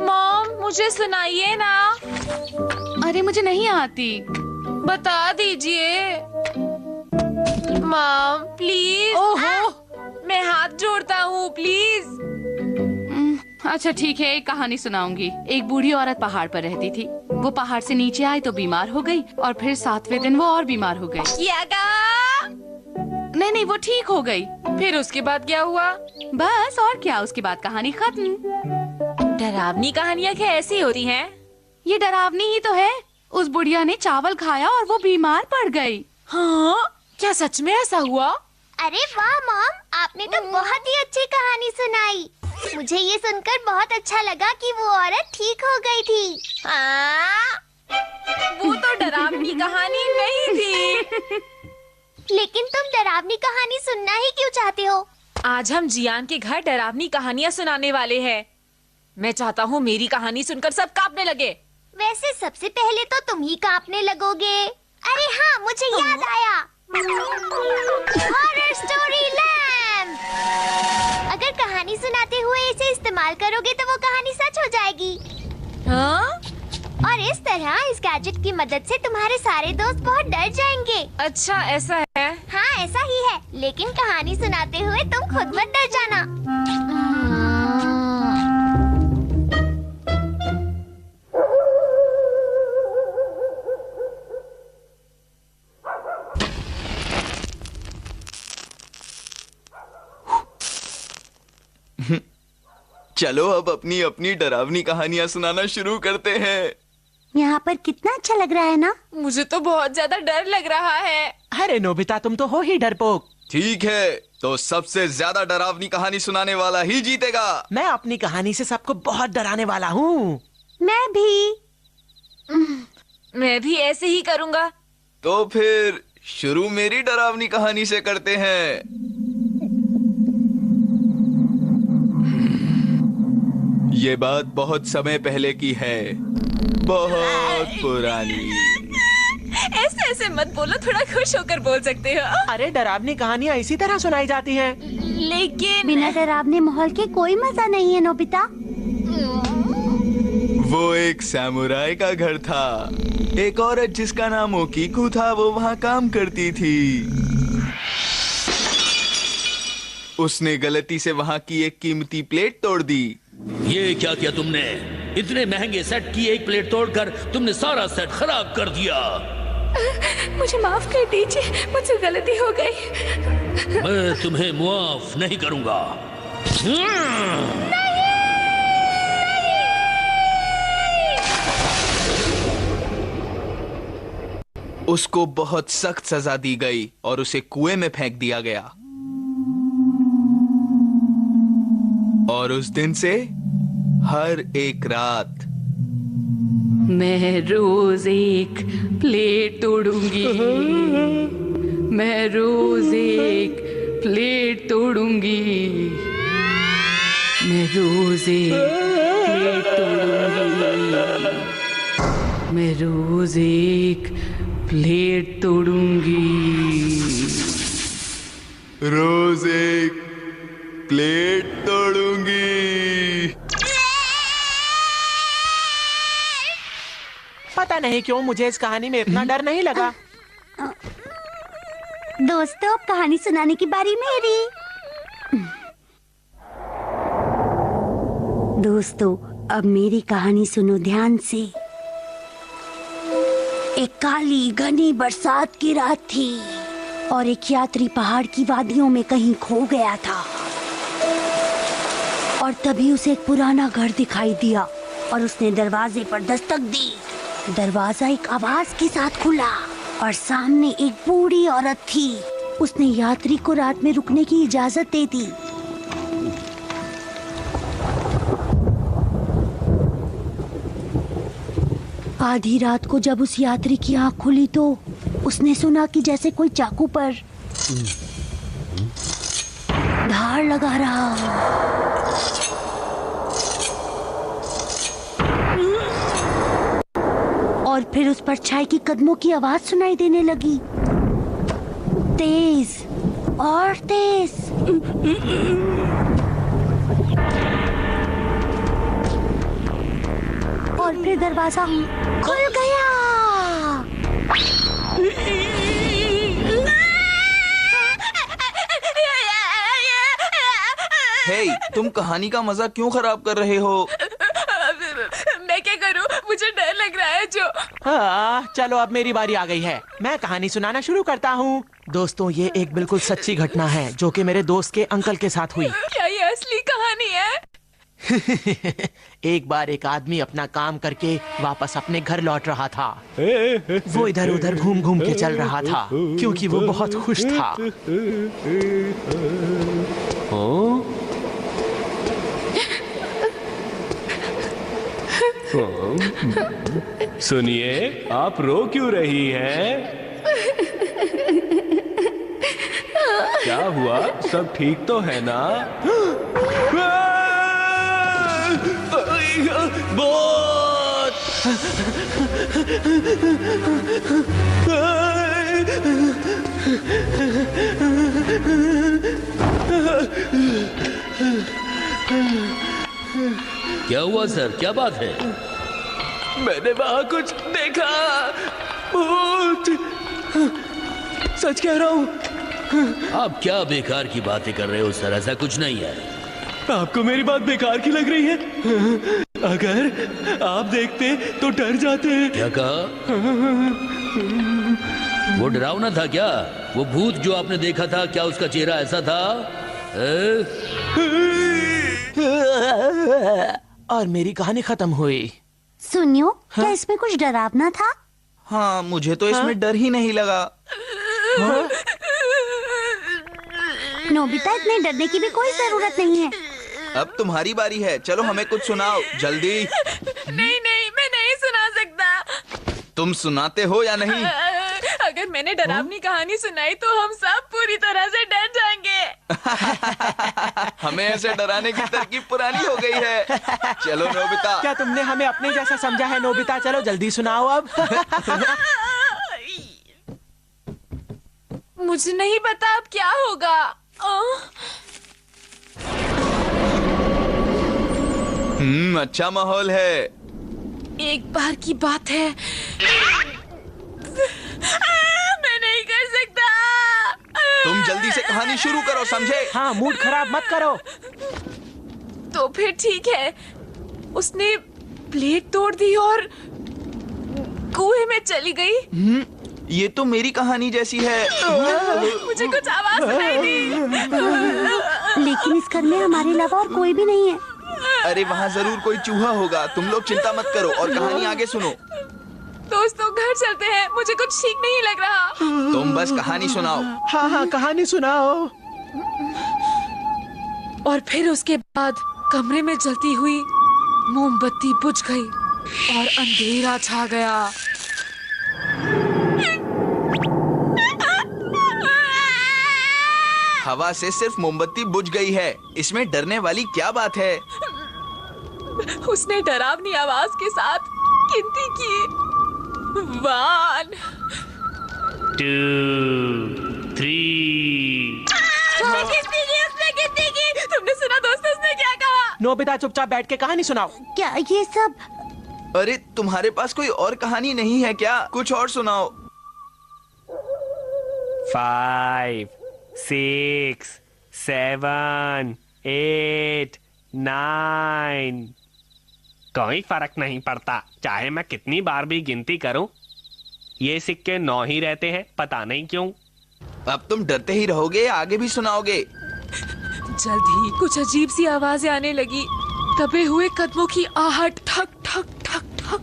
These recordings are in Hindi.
मॉम, मुझे सुनाइए ना। अरे मुझे नहीं आती। बता दीजिए मॉम, प्लीज। ओहो। मैं हाथ जोड़ता हूँ, प्लीज। अच्छा ठीक है, एक कहानी सुनाऊंगी। एक बूढ़ी औरत पहाड़ पर रहती थी। वो पहाड़ से नीचे आई तो बीमार हो गई और फिर 7वें दिन वो और बीमार हो गई। क्या कहा? नहीं, वो ठीक हो गई। फिर उसके बाद क्या हुआ? बस और क्या, उसके बाद कहानी खत्म। डरावनी कहानियाँ कैसी होती हैं? ये डरावनी ही तो है। उस बुढ़िया ने चावल खाया और वो बीमार पड़ गई। हाँ, क्या सच में ऐसा हुआ? अरे वाह मॉम, आपने तो बहुत ही अच्छी कहानी सुनाई। मुझे ये सुनकर बहुत अच्छा लगा कि वो औरत ठीक हो गई थी। वो तो डरावनी कहानी नहीं थी। लेकिन तुम डरावनी कहानी सुनना ही क्यों चाहते हो? आज हम जियान के घर डरावनी कहानियाँ सुनाने वाले हैं। मैं चाहता हूँ मेरी कहानी सुनकर सब कांपने लगे। वैसे सबसे पहले तो तुम ही कांपने लगोगे। अरे हाँ, मुझे याद आया। Horror story lamp. अगर कहानी सुनाते हुए इसे इस्तेमाल करोगे तो वो कहानी सच हो जाएगी। हाँ? और इस तरह इस गैजेट की मदद से तुम्हारे सारे दोस्त बहुत डर जाएंगे। अच्छा, ऐसा है? हाँ, ऐसा ही है। लेकिन कहानी सुनाते हुए तुम खुद मत डर जाना। चलो अब अपनी अपनी डरावनी कहानियाँ सुनाना शुरू करते हैं। यहाँ पर कितना अच्छा लग रहा है ना? मुझे तो बहुत ज्यादा डर लग रहा है। अरे नोबिता, तुम तो हो ही डरपोक। ठीक है, तो सबसे ज्यादा डरावनी कहानी सुनाने वाला ही जीतेगा। मैं अपनी कहानी से सबको बहुत डराने वाला हूँ। मैं भी। मैं भी ऐसे ही करूँगा। तो फिर शुरू मेरी डरावनी कहानी से करते हैं। ये बात बहुत समय पहले की है, बहुत पुरानी। ऐसे ऐसे मत बोलो, थोड़ा खुश होकर बोल सकते हो। अरे डरावनी कहानियाँ इसी तरह सुनाई जाती हैं। लेकिन बिना डरावने माहौल के कोई मजा नहीं है नोबिता। वो एक सैमुराई का घर था। एक औरत जिसका नाम ओकीकू था, वो वहाँ काम करती थी। उसने गलती से वहाँ की एक कीमती प्लेट तोड़ दी। ये क्या किया तुमने? इतने महंगे सेट की एक प्लेट तोड़कर तुमने सारा सेट खराब कर दिया। मुझे माफ कर दीजिए, मुझसे गलती हो गई। मैं तुम्हें मुआफ नहीं करूंगा। उसको बहुत सख्त सजा दी गई और उसे कुएं में फेंक दिया गया। और उस दिन से हर एक रात मैं रोज एक प्लेट तोड़ूंगी। मैं रोज एक प्लेट तोड़ूंगी। मैं रोज एक प्लेट तोड़ूंगी। मैं रोज एक प्लेट तोड़ूंगी। रोज एक प्लेट तोड़ूंगी। पता नहीं क्यों मुझे इस कहानी में इतना डर नहीं लगा। दोस्तों, अब कहानी सुनाने की बारी मेरी। दोस्तों, अब मेरी कहानी सुनो ध्यान से। एक काली घनी बरसात की रात थी और एक यात्री पहाड़ की वादियों में कहीं खो गया था। और तभी उसे एक पुराना घर दिखाई दिया और उसने दरवाजे पर दस्तक दी। दरवाजा एक आवाज के साथ खुला और सामने एक बूढ़ी औरत थी। उसने यात्री को रात में रुकने की इजाजत दे दी। आधी रात को जब उस यात्री की आंख खुली तो उसने सुना कि जैसे कोई चाकू पर धार लगा रहा हो। और फिर उस परछाई की कदमों की आवाज सुनाई देने लगी, तेज और तेज। दरवाजा खुल गया। हे, तुम कहानी का मजा क्यों खराब कर रहे हो? मैं क्या करूं? मुझे डर लग रहा है जो। हाँ, चलो अब मेरी बारी आ गई है। मैं कहानी सुनाना शुरू करता हूँ। दोस्तों, ये एक बिल्कुल सच्ची घटना है जो कि मेरे दोस्त के अंकल के साथ हुई। क्या ये असली कहानी है? एक बार एक आदमी अपना काम करके वापस अपने घर लौट रहा था। वो इधर उधर घूम घूम के चल रहा था क्योंकि वो बहुत खुश था। सुनिए, आप रो क्यों रही हैं? क्या हुआ? सब ठीक तो है ना? क्या हुआ सर, क्या बात है? मैंने वहां कुछ देखा। भूत। सच कह रहा हूँ। आप क्या बेकार की बातें कर रहे हो सर? ऐसा कुछ नहीं है। आपको मेरी बात बेकार की लग रही है? अगर आप देखते तो डर जाते। क्या कहा? वो डरावना था क्या? वो भूत जो आपने देखा था, क्या उसका चेहरा ऐसा था? और मेरी कहानी खत्म हुई। सुनियो, क्या इसमें कुछ डरावना था? हाँ, मुझे तो इसमें डर ही नहीं लगा। नोबिता, इतने डरने की भी कोई जरूरत नहीं है। अब तुम्हारी बारी है, चलो हमें कुछ सुनाओ जल्दी। नहीं नहीं, मैं नहीं सुना सकता। तुम सुनाते हो या नहीं? अगर मैंने डरावनी कहानी सुनाई तो हम सब पूरी तरह से डर जाएंगे। हमें ऐसे डराने की तरकीब पुरानी हो गई है। चलो नोबिता। क्या तुमने हमें अपने जैसा समझा है नोबिता? चलो जल्दी सुनाओ अब। मुझे नहीं पता अब क्या होगा। अच्छा माहौल है। एक बार की बात है। मैं नहीं कर सकता। तुम जल्दी से कहानी शुरू करो, समझे? हाँ, मूड खराब मत करो। तो फिर ठीक है। उसने प्लेट तोड़ दी और कुएं में चली गई। ये तो मेरी कहानी जैसी है। मुझे कुछ आवाज सुनाई दी। लेकिन इस घर में हमारे अलावा और कोई भी नहीं है। अरे वहाँ जरूर कोई चूहा होगा। तुम लोग चिंता मत करो और कहानी आगे सुनो। दोस्तों, घर चलते हैं। मुझे कुछ ठीक नहीं लग रहा। तुम बस कहानी सुनाओ। हाँ हाँ, कहानी सुनाओ। और फिर उसके बाद कमरे में जलती हुई मोमबत्ती बुझ गई और अंधेरा छा गया। हवा से सिर्फ मोमबत्ती बुझ गई है, इसमें डरने वाली क्या बात है? उसने डरावनी आवाज के साथ गिनती की। 1 2 3 उसने गिनती की। तुमने सुना दोस्तों, उसने क्या कहा? नोबिता, चुपचाप बैठ के कहानी सुनाओ। क्या ये सब? अरे तुम्हारे पास कोई और कहानी नहीं है क्या? कुछ और सुनाओ। 5 6 7 8 9। कोई फर्क नहीं पड़ता, चाहे मैं कितनी बार भी गिनती करूं, ये सिक्के 9 ही रहते हैं, पता नहीं क्यों। अब तुम डरते ही रहोगे, आगे भी सुनाओगे? जल्द ही कुछ अजीब सी आवाजें आने लगी। दबे हुए कदमों की आहट, ठक ठक ठक ठक।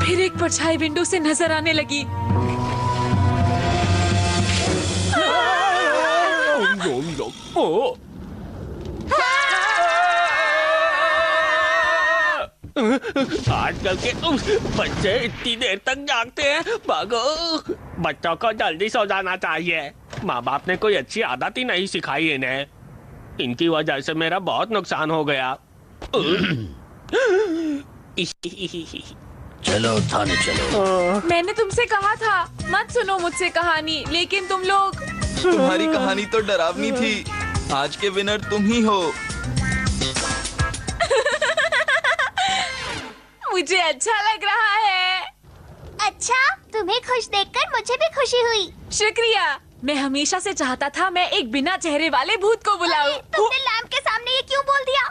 फिर एक परछाई विंडो से नजर आने लगी। ओ आजकल के बच्चे इतनी देर तक जागते हैं। भागो, बच्चों को जल्दी सो जाना चाहिए। माँ बाप ने कोई अच्छी आदत ही नहीं सिखाई इन्हें। इनकी वजह से मेरा बहुत नुकसान हो गया। चलो थाने चलो। मैंने तुमसे कहा था मत सुनो मुझसे कहानी, लेकिन तुम लोग तुम्हारी कहानी तो डरावनी थी। आज के विनर तुम ही हो। मुझे अच्छा लग रहा है। अच्छा, तुम्हें खुश देखकर मुझे भी खुशी हुई। शुक्रिया। मैं हमेशा से चाहता था मैं एक बिना चेहरे वाले भूत को बुलाऊं। तुमने लैम्प के सामने ये क्यों बोल दिया?